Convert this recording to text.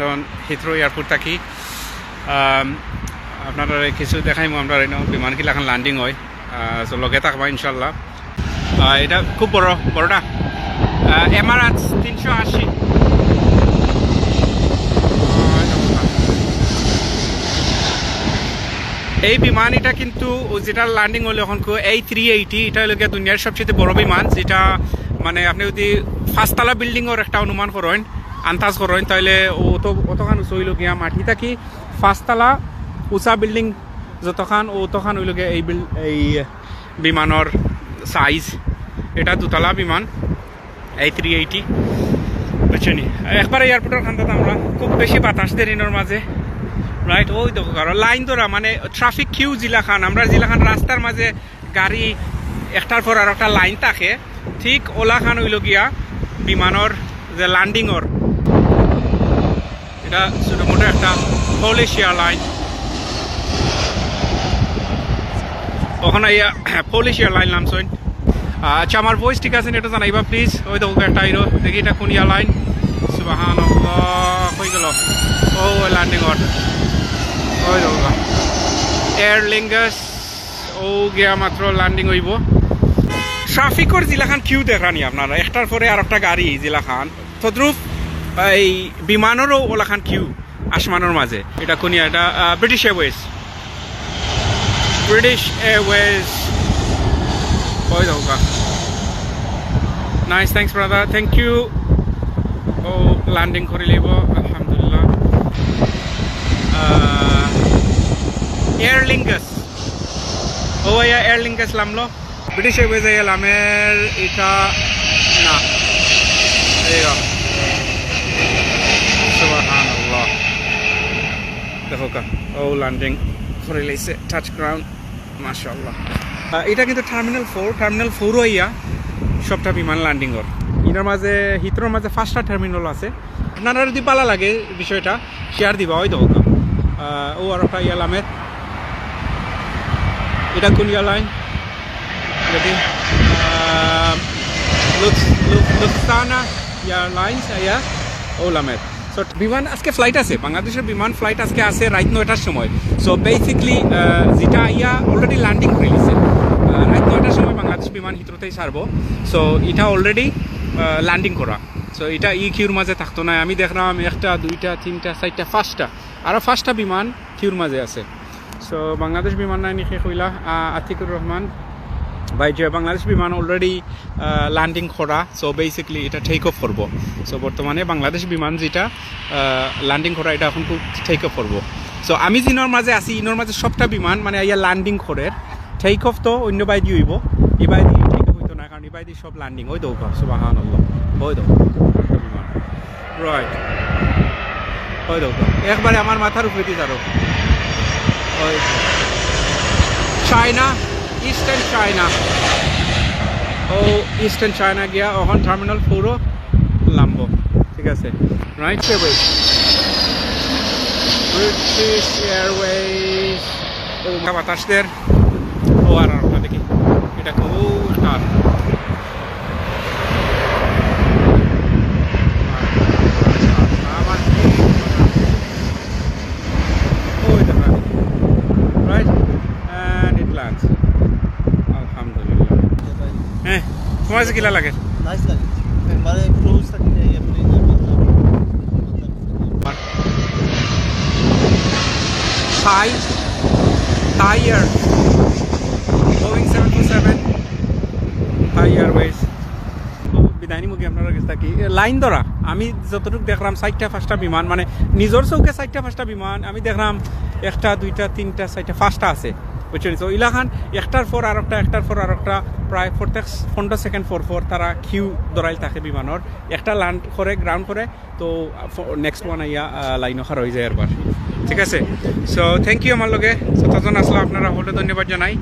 এখন Heathrow airport থাকি আপনারা কিছু দেখাইমো আমরা বিমান কিলা এখন ল্যান্ডিং হয় সো লগে থাকবা ইনশাল্লাহ এটা খুব বড়টা এমারাটস 380 এই বিমান এটা কিন্তু যেটা ল্যান্ডিং হলো এখন এই 380 এটা হলো দুনিয়ার সবচেয়ে বড় বিমান যেটা মানে আপনি যদি 5 তলা বিল্ডিংয়ের একটা অনুমান করেন আন্দাজ করেন তাহলে অতখান উঁচু হইল গিয়া মাটি থাকি 5 তলা উঁচা বিল্ডিং যতখান অতখান হইল গিয়া এই বিমানের সাইজ এটা 2 তলা বিমান এই 380 বুঝছেনি একবার এয়ারপোর্টের খান্দাতে আমরা খুব বেশি বাতাস দেরিনোর মাঝে রাইট ওই দেখো কারণ লাইন ধরা মানে ট্রাফিক কিউ জিলাখান আমরা জিলাখান রাস্তার মাঝে গাড়ি একটার পর আর একটা লাইন থাকে ঠিক ওলাখান হইল গিয়া বিমানের যে ল্যান্ডিংর এটা ছোটো মোটো একটা পলিশিয়া লাইন ওখানে পলিশিয়া লাইন নামছেন আচ্ছা আমার ভয়েস ঠিক আছে এটা জানাইবা প্লিজ ওই দেখো একটা আইরো দেখি এটা কোন লাইন সুবহানাল্লাহ হয়ে গেল ও ল্যান্ডিংর ওই দেখো এয়ার লিঙ্গাস ও গিয়া মাত্র ল্যান্ডিং হইব ট্রাফিকর জিলাখান কিউ দেখানি আপনারা একটার পরে আর একটা গাড়ি জিলাখান তদ্রুপ এই বিমানেরও ওলাখান কিউ আসমানের মাঝে এটা কোনিয়া এটা ব্রিটিশ এয়ারওয়েজ ওই দেখো nice thanks brother thank you ও ল্যান্ডিং করে লিব আলহামদুলিল্লাহ এয়ার লিঙ্গাস ও এয়ার লিঙ্গাস লামলো ব্রিটিশ এয়ারওয়েজ লামের এটা না সুবহানাল্লাহ দেখো ও ল্যান্ডিং করে লাইছে টাচ গ্রাউন্ড মাশাআল্লাহ এটা কিন্তু টার্মিনাল 4 হইয়া সবটা বিমান ল্যান্ডিংর এটার মাঝে হিথ্রোর মাঝে 5টা টার্মিনাল আছে আপনারা যদি পালা লাগে বিষয়টা শেয়ার দিবা ওই দেখো ও আর একটা লামের এটা কোন লাইন যদি লুফতানা এয়ারলাইন্স ও লামের সো বিমান আজকে ফ্লাইট আছে বাংলাদেশের বিমান ফ্লাইট আজকে আছে রাত 9টার সময় সো বেসিকলি যেটা অলরেডি ল্যান্ডিং করে নিছে রাত 9টার সময় বাংলাদেশ বিমান হিথ্রোতেই ছাড়বো সো এটা অলরেডি ল্যান্ডিং করা সো এটা কিউর মাঝে থাকতো না আমি দেখলাম 1টা 2টা 3টা 4টা 5টা আরও 5টা বিমান কিউর মাঝে আছে সো বাংলাদেশ বিমান নাই নিখে কইলা আতিকুর রহমান ভাই যে বাংলাদেশ বিমান অলরেডি ল্যান্ডিং করা সো বেসিকলি এটা টেক অফ করবো সো বর্তমানে বাংলাদেশ বিমান যেটা ল্যান্ডিং করা এটা এখন টেক অফ করবো সো আমি যিনোর মাঝে আছি ইনোর মাঝে সবটা বিমান মানে ইয়া ল্যান্ডিং করে টেক অফ তো অন্য বাইদি হইব এই বাইদি টেক অফ হইতো না কারণ এই বাইদি সব ল্যান্ডিং ওই দৌকা সুবহানাল্লাহ ওই দৌকা বিমান রাইট ওই দৌকা একবারে আমার মাথার উপরে দিয়ে যারো ওই চায়না ইস্টার্ন চায়না ও ইস্টার্ন চায়না গিয়া ওখান টার্মিনাল 4 লাম্বো ঠিক আছে রাইট ব্রিটিশ এয়ারওয়েজ ও বাতাসদের ও আর দেখি এটা খুব স্টার তোমার কিলা লাগে नाइस लगे हमारे क्रूज तक नहीं है अपने Thai Air Boeing 727 Thai Airways বিদায়নি মুখে আপনারা কাছে থাকি লাইন ধরা আমি যতটুকু দেখলাম 4টা 5টা বিমান মানে নিজের চৌকে 4টা 5টা বিমান আমি দেখলাম 1টা 2টা 3টা 4টা 5টা আছে বুঝছেন তো ইলাখান একটার পর আর একটা প্রায় 15 সেকেন্ড পর তারা কিউ দরাইল থাকে বিমানের একটা ল্যান্ড করে গ্রাউন্ড করে তো নেক্সট ওয়ান আইয়া লাইন খার হয়ে যায় একবার ঠিক আছে সো থ্যাংক ইউ আমার লগে 7জন আসলে আপনারা হলে ধন্যবাদ জানাই